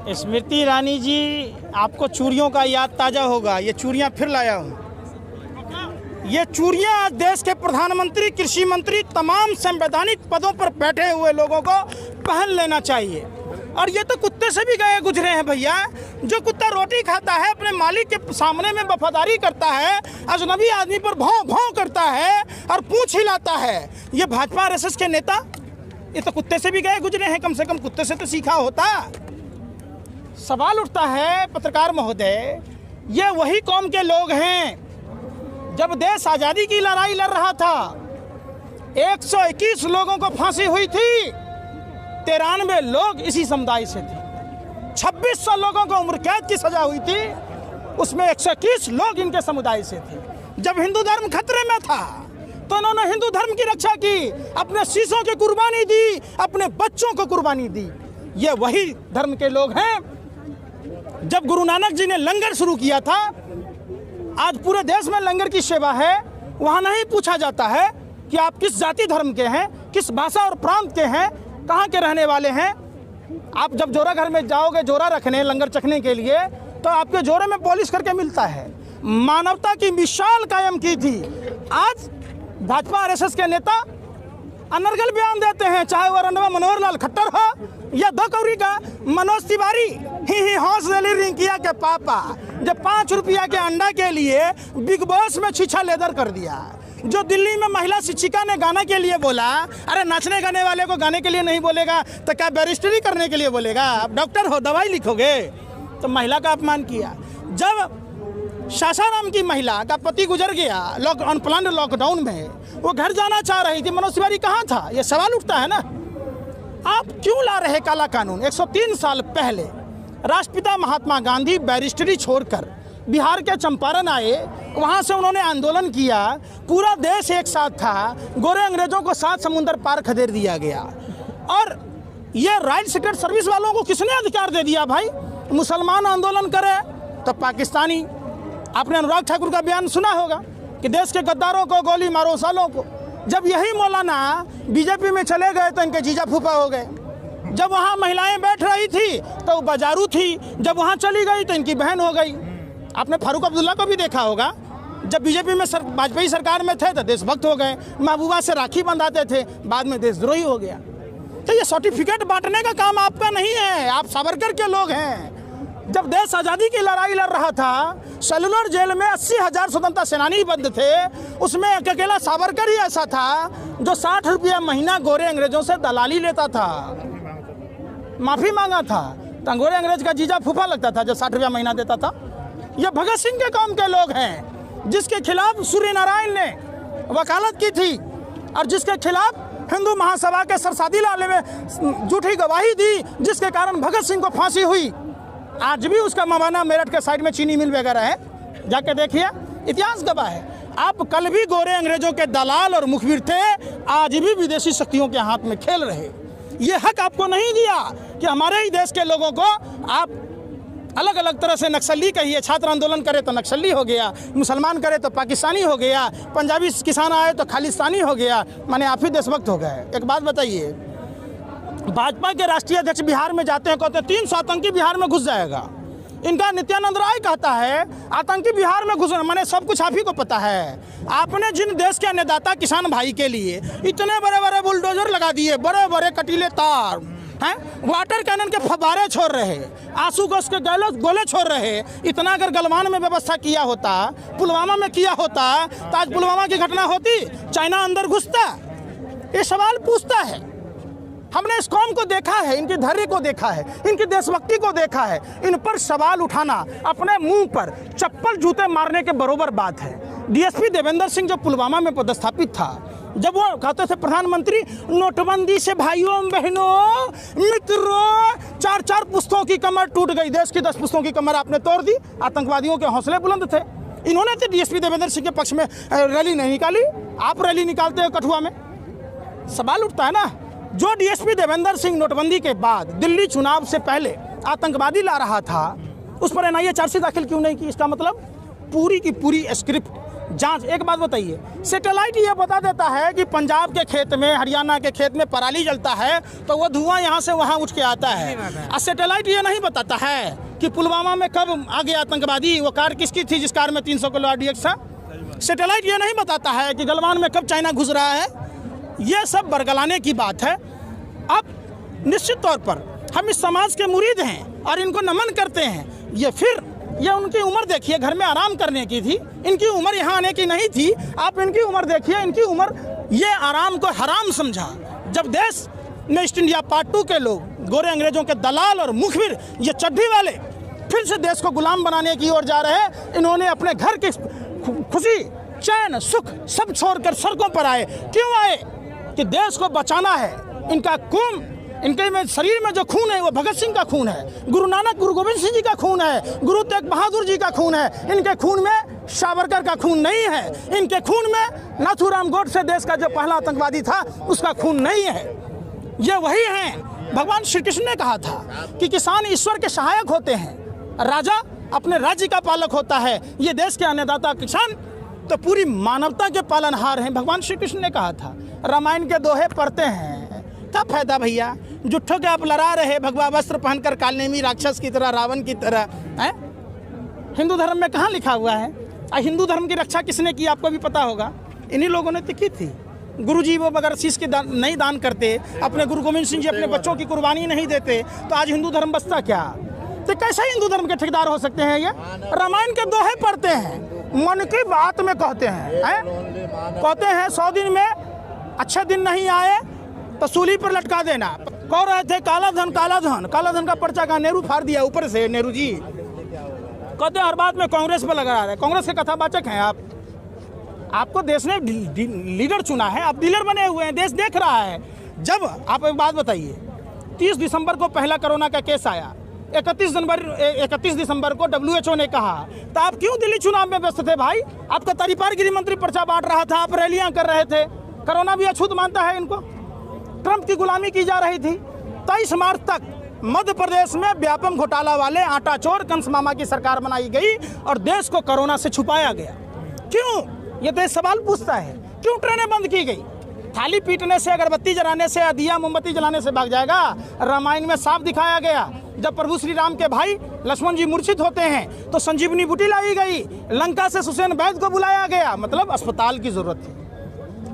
स्मृति ईरानी जी, आपको चूड़ियों का याद ताज़ा होगा। ये चूड़ियाँ फिर लाया हूँ। ये चूड़ियाँ देश के प्रधानमंत्री, कृषि मंत्री, तमाम संवैधानिक पदों पर बैठे हुए लोगों को पहन लेना चाहिए। और ये तो कुत्ते से भी गए गुजरे हैं भैया। जो कुत्ता रोटी खाता है, अपने मालिक के सामने में वफादारी करता है, अजनबी आदमी पर भौं भौं करता है और पूंछ हिलाता है, ये भाजपा आरएसएस के नेता, ये तो कुत्ते से भी गए गुजरे हैं। कम से कम कुत्ते से तो सीखा होता। सवाल उठता है पत्रकार महोदय, ये वही कौम के लोग हैं जब देश आज़ादी की लड़ाई लड़ रहा था 121 लोगों को फांसी हुई थी, 93 लोग इसी समुदाय से थे। 2600 लोगों को उम्र कैद की सजा हुई थी, उसमें 121 लोग इनके समुदाय से थे। जब हिंदू धर्म खतरे में था तो उन्होंने हिंदू धर्म की रक्षा की, अपने शीशों की कुर्बानी दी, अपने बच्चों को कुर्बानी दी। ये वही धर्म के लोग हैं। जब गुरु नानक जी ने लंगर शुरू किया था, आज पूरे देश में लंगर की सेवा है, वहाँ नहीं पूछा जाता है कि आप किस जाति धर्म के हैं, किस भाषा और प्रांत के हैं, कहाँ के रहने वाले हैं। आप जब जोरा घर में जाओगे जोरा रखने, लंगर चखने के लिए, तो आपके जोरे में पॉलिश करके मिलता है। मानवता की मिसाल कायम की थी। आज भाजपा आरएसएस के नेता अनर्गल बयान देते हैं, चाहे वह रंडवा मनोहर लाल खट्टर हो या दौकौरी का मनोज तिवारी, ही हौस रैली रिंकिया के पापा, जब 5 रुपया के अंडा के लिए बिग बॉस में छीछा लेदर कर दिया। जो दिल्ली में महिला शिक्षिका ने गाना के लिए बोला, अरे नाचने गाने वाले को गाने के लिए नहीं बोलेगा तो क्या बैरिस्टरी करने के लिए बोलेगा? आप डॉक्टर हो, दवाई लिखोगे? तो महिला का अपमान किया। जब सासाराम की महिला का पति गुजर गया अनप्लान्ड लॉकडाउन में, वो घर जाना चाह रही थी, मनोज तिवारी कहाँ था? ये सवाल उठता है ना। आप क्यों ला रहे काला कानून? 103 साल पहले राष्ट्रपिता महात्मा गांधी बैरिस्टरी छोड़कर बिहार के चंपारण आए, वहाँ से उन्होंने आंदोलन किया, पूरा देश एक साथ था, गोरे अंग्रेजों को 7 समुंदर पार खदेड़ दिया गया। और ये राइट सीक्रेट सर्विस वालों को किसने अधिकार दे दिया भाई? मुसलमान आंदोलन करे तो पाकिस्तानी। आपने अनुराग ठाकुर का बयान सुना होगा कि देश के गद्दारों को गोली मारो सालों को। जब यही मौलाना बीजेपी में चले गए तो इनके जीजा फूफा हो गए। जब वहाँ महिलाएं बैठ रही थी तो वो बाजारू थी, जब वहाँ चली गई तो इनकी बहन हो गई। आपने फारूक अब्दुल्ला को भी देखा होगा, जब बीजेपी में वाजपेयी सरकार में थे तो देशभक्त हो गए, महबूबा से राखी बंधाते थे, बाद में देशद्रोही हो गया। तो ये सर्टिफिकेट बांटने का काम आपका नहीं है, आप सावरकर के लोग हैं। जब देश आज़ादी की लड़ाई लड़ रहा था, सेलुलर जेल में 80,000 स्वतंत्रता सेनानी बंद थे, उसमें अकेला सावरकर ही ऐसा था जो 60 रुपया महीना गोरे अंग्रेजों से दलाली लेता था, माफ़ी मांगा था। तो गोरे अंग्रेज का जीजा फूफा लगता था जो 60 रुपया महीना देता था। ये भगत सिंह के काम के लोग हैं, जिसके खिलाफ सूर्य नारायण ने वकालत की थी और जिसके खिलाफ हिंदू महासभा के सरसादी लाले में झूठी गवाही दी, जिसके कारण भगत सिंह को फांसी हुई। आज भी उसका मवाना मेरठ के साइड में चीनी मिल वगैरह है, जाके देखिए, इतिहास गवाह है। आप कल भी गोरे अंग्रेजों के दलाल और मुखबिर थे, आज भी विदेशी शक्तियों के हाथ में खेल रहे। ये हक आपको नहीं दिया कि हमारे ही देश के लोगों को आप अलग अलग तरह से नक्सली कहिए। छात्र आंदोलन करे तो नक्सली हो गया, मुसलमान करे तो पाकिस्तानी हो गया, पंजाबी किसान आए तो खालिस्तानी हो गया, माने आप ही देशभक्त हो गए। एक बात बताइए, भाजपा के राष्ट्रीय अध्यक्ष बिहार में जाते हैं, कहते हैं 300 आतंकी बिहार में घुस जाएगा। इनका नित्यानंद राय कहता है आतंकी बिहार में घुस, माने सब कुछ आप ही को पता है। आपने जिन देश के अन्नदाता किसान भाई के लिए इतने बड़े बड़े बुलडोजर लगा दिए, बड़े बड़े कटीले तार हैं, वाटर कैनन के फव्वारे छोड़ रहे, आंसू गैस के गोले छोड़ रहे, इतना अगर गलवान में व्यवस्था किया होता, पुलवामा में किया होता, तो आज पुलवामा की घटना होती, चाइना अंदर घुसता। ये सवाल पूछता है। हमने इस कौम को देखा है, इनकी धैर्य को देखा है, इनकी देशभक्ति को देखा है। इन पर सवाल उठाना अपने मुंह पर चप्पल जूते मारने के बरोबर बात है। डीएसपी देवेंद्र सिंह जो पुलवामा में पदस्थापित था, जब वो कहते थे प्रधानमंत्री नोटबंदी से भाइयों बहनों मित्रों 4-4 पुस्तों की कमर टूट गई, देश की 10 पुस्तों की कमर आपने तोड़ दी। आतंकवादियों के हौसले बुलंद थे। इन्होंने तो डीएसपी देवेंद्र सिंह के पक्ष में रैली नहीं निकाली, आप रैली निकालते हो कठुआ में। सवाल उठता है ना, जो डीएसपी देवेंद्र सिंह नोटबंदी के बाद दिल्ली चुनाव से पहले आतंकवादी ला रहा था, उस पर एनआईए चार्जशीट दाखिल क्यों नहीं की? इसका मतलब पूरी की पूरी स्क्रिप्ट जांच। एक बात बताइए, सैटेलाइट ये बता देता है कि पंजाब के खेत में, हरियाणा के खेत में पराली जलता है तो वो धुआं यहाँ से वहाँ उठ के आता है। और सैटेलाइट ये नहीं बताता है कि पुलवामा में कब आ गया आतंकवादी, वो कार किसकी थी जिस कार में 300 किलो RDX था। सैटेलाइट ये नहीं बताता है कि गलवान में कब चाइना घुस रहा है। ये सब बरगलाने की बात है। अब निश्चित तौर पर हम इस समाज के मुरीद हैं और इनको नमन करते हैं। ये उनकी उम्र देखिए, घर में आराम करने की थी, इनकी उम्र यहाँ आने की नहीं थी। आप इनकी उम्र देखिए, इनकी उम्र ये आराम को हराम समझा। जब देश में ईस्ट इंडिया पार्ट 2 के लोग, गोरे अंग्रेजों के दलाल और मुखबिर, ये चड्ढी वाले फिर से देश को गुलाम बनाने की ओर जा रहे हैं। इन्होंने अपने घर की खुशी, चैन, सुख सब छोड़कर सड़कों पर आए। क्यों आए? कि देश को बचाना है। इनका खून, इनके में शरीर में जो खून है वो भगत सिंह का खून है, गुरु नानक, गुरु गोविंद सिंह जी का खून है, गुरु तेग बहादुर जी का खून है। इनके खून में सावरकर का खून नहीं है। इनके खून में नाथूराम गोडसे, देश का जो पहला आतंकवादी था, उसका खून नहीं है। ये वही हैं। भगवान श्री कृष्ण ने कहा था कि किसान ईश्वर के सहायक होते हैं, राजा अपने राज्य का पालक होता है। ये देश के अन्नदाता किसान तो पूरी मानवता के पालनहार हैं। भगवान श्री कृष्ण ने कहा था। रामायण के दोहे पढ़ते हैं, क्या फायदा भैया? जुट्ठों के आप लड़ा रहे, भगवा वस्त्र पहनकर कालनेमी राक्षस की तरह, रावण की तरह है। हिंदू धर्म में कहाँ लिखा हुआ है? हिंदू धर्म की रक्षा किसने की? आपको भी पता होगा, इन्हीं लोगों ने की थी। गुरुजी वो अगर शीश के नहीं दान करते, अपने गुरु गोविंद सिंह जी अपने बच्चों की कुर्बानी नहीं देते, तो आज हिंदू धर्म बचता क्या? तो कैसे हिंदू धर्म के ठेकेदार हो सकते हैं? ये रामायण के दोहे पढ़ते हैं, मन की बात में कहते हैं, कहते हैं 100 दिन में अच्छे दिन नहीं आए तो सूली पर लटका देना। कह रहे थे काला धन, काला धन, काला धन का पर्चा का नेहरू फाड़ दिया ऊपर से। नेहरू जी कहते हैं हर बात में कांग्रेस पर लगा रहे हैं। कांग्रेस के कथावाचक हैं आप। आपको देश ने लीडर चुना है, आप डीलर बने हुए हैं, देश देख रहा है। जब आप एक बात बताइए, 30 दिसंबर को पहला कोरोना का केस आया, 31 दिसंबर को WHO ने कहा, तो आप क्यों दिल्ली चुनाव में व्यस्त थे भाई? आपका तरीपार गृह मंत्री पर्चा बांट रहा था, आप रैलियां कर रहे थे। कोरोना भी अछूत मानता है इनको। ट्रंप की गुलामी की जा रही थी। 23 मार्च तक मध्य प्रदेश में व्यापक घोटाला वाले आटा चोर कंस मामा की सरकार बनाई गई और देश को कोरोना से छुपाया गया। क्यों? ये देश सवाल पूछता है, क्यों ट्रेनें बंद की गई? थाली पीटने से, अगरबत्ती जलाने से, दिया मोमबत्ती जलाने से भाग जाएगा? रामायण में साफ दिखाया गया, जब प्रभु श्री राम के भाई लक्ष्मण जी मूर्छित होते हैं तो संजीवनी बूटी लाई गई, लंका से सुसेन वैद्य को बुलाया गया। मतलब अस्पताल की जरूरत थी,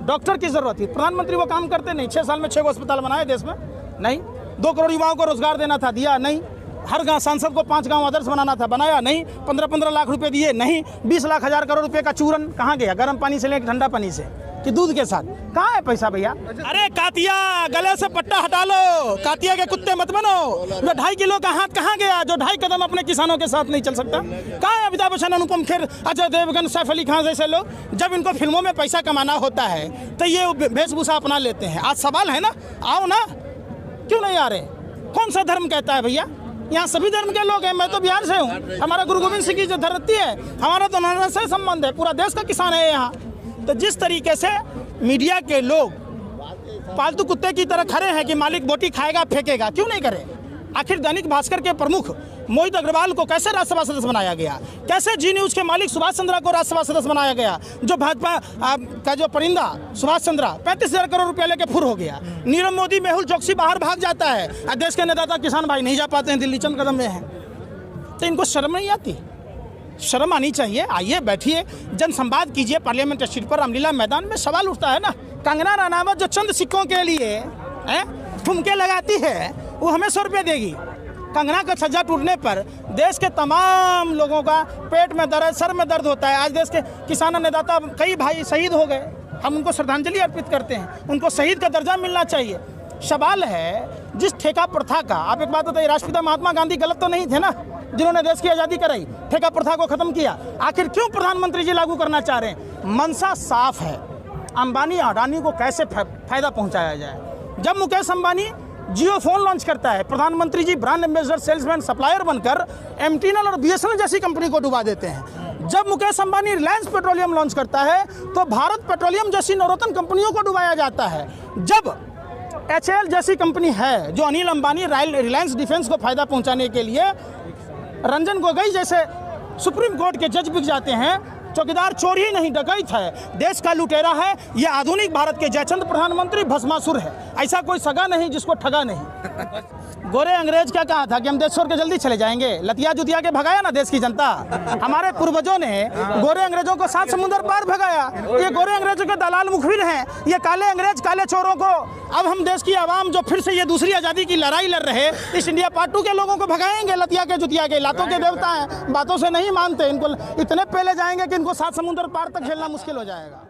डॉक्टर की जरूरत थी। प्रधानमंत्री वो काम करते नहीं। 6 साल में 6 अस्पताल बनाए देश में? नहीं। 2 करोड़ युवाओं को रोजगार देना था, दिया नहीं। हर गांव सांसद को 5 गांव आदर्श बनाना था, बनाया नहीं। 15-15 लाख रुपए दिए, नहीं। 20 लाख 1000 करोड़ रुपए का चूरन कहाँ गया? गर्म पानी से लेकर ठंडा पानी से कि दूध के साथ? कहाँ है पैसा भैया? अरे कातिया, गले से पट्टा हटा लो, कातिया के कुत्ते मत बनो। वो 2.5 किलो का हाथ कहाँ गया जो 2.5 कदम अपने किसानों के साथ नहीं चल सकता? कहाँ है अमिताभ बच्चन, अनुपम खेर, अजय देवगन, सैफ अली खान जैसे लोग? जब इनको फिल्मों में पैसा कमाना होता है तो ये वेशभूषा अपना लेते हैं। आज सवाल है ना, आओ ना, क्यों नहीं आ रहे? कौन सा धर्म कहता है भैया? यहाँ सभी धर्म के लोग हैं। मैं तो बिहार से हूँ, हमारा गुरु गोविंद सिंह की जो धरती है, हमारा तो उन्होंने से संबंध है। पूरा देश का किसान है यहाँ। तो जिस तरीके से मीडिया के लोग पालतू कुत्ते की तरह खड़े हैं कि मालिक बोटी खाएगा फेंकेगा, क्यों नहीं करे? आखिर दैनिक भास्कर के प्रमुख मोहित अग्रवाल को कैसे राज्यसभा सदस्य बनाया गया? कैसे जी न्यूज के मालिक सुभाष चंद्रा को राज्यसभा सदस्य बनाया गया? जो भाजपा का जो परिंदा सुभाष चंद्रा 35,000 करोड़ रुपया लेके फुर हो गया। नीरव मोदी, मेहुल चौकसी बाहर भाग जाता है। देश के नेता किसान भाई नहीं जा पाते हैं, दिल्ली चंद कदम में है। तो इनको शर्म नहीं आती? शर्म आनी चाहिए। आइए बैठिए, जन संवाद कीजिए पार्लियामेंट स्ट्रीट पर। रामलीला मैदान में सवाल उठता है ना, कंगना रनावत जो चंद सिक्कों के लिए ठुमके लगाती है, वो हमें 100 रुपये देगी। कंगना का छज्जा टूटने पर देश के तमाम लोगों का पेट में दर्द, सर में दर्द होता है। आज देश के किसान अन्नदाता कई भाई शहीद हो गए, हम उनको श्रद्धांजलि अर्पित करते हैं। उनको शहीद का दर्जा मिलना चाहिए। सवाल है जिस ठेका प्रथा का, आप एक बात बताइए, राष्ट्रपिता महात्मा गांधी गलत तो नहीं थे ना जिन्होंने देश की आज़ादी कराई, ठेका प्रथा को खत्म किया? आखिर क्यों प्रधानमंत्री जी लागू करना चाह रहे हैं? मंशा साफ है, अंबानी अडानी को कैसे फायदा पहुंचाया जाए। जब मुकेश अंबानी जियो फोन लॉन्च करता है, प्रधानमंत्री जी ब्रांड एम्बेसडर, सेल्समैन, सप्लायर बनकर एमटीएनएल और बीएसएनएल जैसी कंपनी को डुबा देते हैं। जब मुकेश अंबानी रिलायंस पेट्रोलियम लॉन्च करता है तो भारत पेट्रोलियम जैसी नवरत्न कंपनियों को डुबाया जाता है। जब HAL जैसी कंपनी है जो अनिल अंबानी रिलायंस डिफेंस को फायदा पहुंचाने के लिए रंजन गोगोई जैसे सुप्रीम कोर्ट के जज बिक जाते हैं, चौकीदार चोर ही नहीं डकैत है, देश का लुटेरा है। ये आधुनिक भारत के जयचंद प्रधानमंत्री भस्मासुर है। ऐसा कोई सगा नहीं जिसको ठगा नहीं। गोरे अंग्रेज क्या कहा था कि हम देश छोड़ के जल्दी चले जाएंगे, लतिया जुतिया के भगाया ना देश की जनता। हमारे पूर्वजों ने गोरे अंग्रेजों को 7 समुंदर पार भगाया। ये गोरे अंग्रेजों के दलाल मुखबिर हैं, ये काले अंग्रेज काले चोरों को अब हम देश की आवाम जो फिर से ये दूसरी आज़ादी की लड़ाई लड़ रहे इस इंडिया पार्ट 2 के लोगों को भगाएंगे। लतिया के जुतिया के लातों के देवता हैं, बातों से नहीं मानते, इनको इतने पहले जाएंगे कि इनको 7 समुंदर पार तक झेलना मुश्किल हो जाएगा।